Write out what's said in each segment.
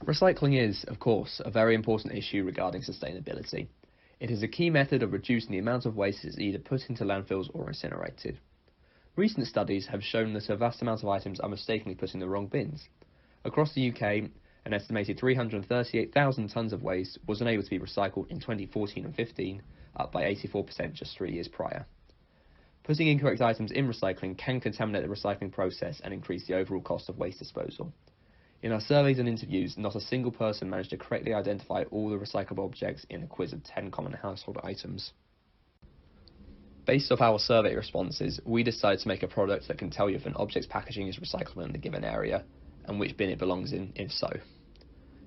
Recycling is, of course, a very important issue regarding sustainability. It is a key method of reducing the amount of waste that is either put into landfills or incinerated. Recent studies have shown that a vast amount of items are mistakenly put in the wrong bins. Across the UK, an estimated 338,000 tonnes of waste was unable to be recycled in 2014 and 15, up by 84% just 3 years prior. Putting incorrect items in recycling can contaminate the recycling process and increase the overall cost of waste disposal. In our surveys and interviews, not a single person managed to correctly identify all the recyclable objects in a quiz of 10 common household items. Based off our survey responses, we decided to make a product that can tell you if an object's packaging is recyclable in a given area, and which bin it belongs in if so.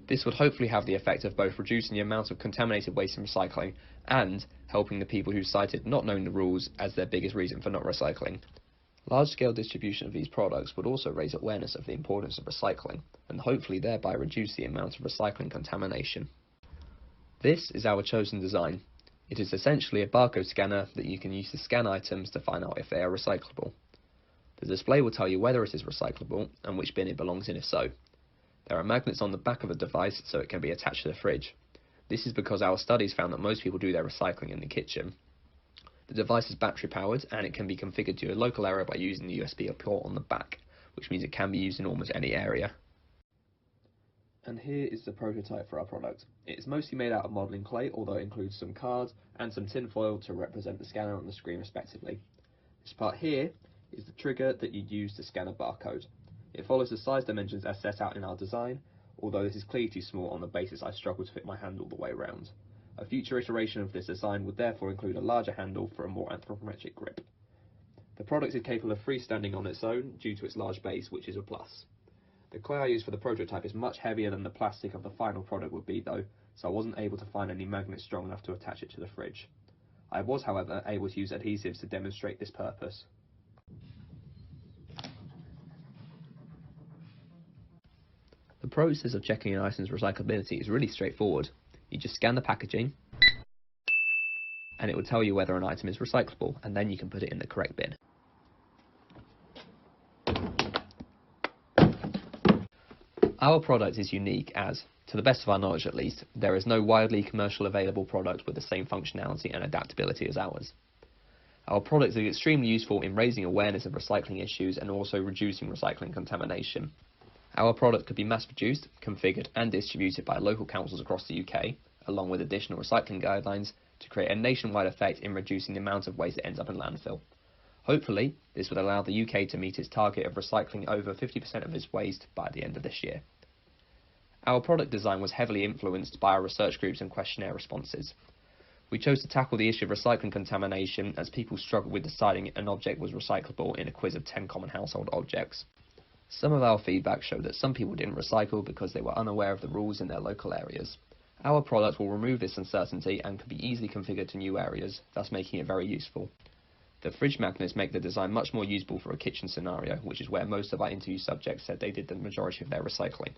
This would hopefully have the effect of both reducing the amount of contaminated waste in recycling and helping the people who cited not knowing the rules as their biggest reason for not recycling. Large-scale distribution of these products would also raise awareness of the importance of recycling, and hopefully thereby reduce the amount of recycling contamination. This is our chosen design. It is essentially a barcode scanner that you can use to scan items to find out if they are recyclable. The display will tell you whether it is recyclable and which bin it belongs in if so. There are magnets on the back of the device so it can be attached to the fridge. This is because our studies found that most people do their recycling in the kitchen. The device is battery powered and it can be configured to your local area by using the USB port on the back, which means it can be used in almost any area. And here is the prototype for our product. It is mostly made out of modelling clay, although it includes some cards and some tin foil to represent the scanner and the screen respectively. This part here is the trigger that you'd use to scan a barcode. It follows the size dimensions as set out in our design, although this is clearly too small on the basis I struggle to fit my hand all the way around. A future iteration of this design would therefore include a larger handle for a more anthropometric grip. The product is capable of freestanding on its own due to its large base, which is a plus. The clay I used for the prototype is much heavier than the plastic of the final product would be though, so I wasn't able to find any magnets strong enough to attach it to the fridge. I was, however, able to use adhesives to demonstrate this purpose. The process of checking an item's recyclability is really straightforward. You just scan the packaging, and it will tell you whether an item is recyclable, and then you can put it in the correct bin. Our product is unique as, to the best of our knowledge at least, there is no widely commercially available product with the same functionality and adaptability as ours. Our product is extremely useful in raising awareness of recycling issues and also reducing recycling contamination. Our product could be mass-produced, configured and distributed by local councils across the UK, along with additional recycling guidelines, to create a nationwide effect in reducing the amount of waste that ends up in landfill. Hopefully, this would allow the UK to meet its target of recycling over 50% of its waste by the end of this year. Our product design was heavily influenced by our research groups and questionnaire responses. We chose to tackle the issue of recycling contamination as people struggled with deciding an object was recyclable in a quiz of 10 common household objects. Some of our feedback showed that some people didn't recycle because they were unaware of the rules in their local areas. Our product will remove this uncertainty and can be easily configured to new areas, thus making it very useful. The fridge magnets make the design much more usable for a kitchen scenario, which is where most of our interview subjects said they did the majority of their recycling.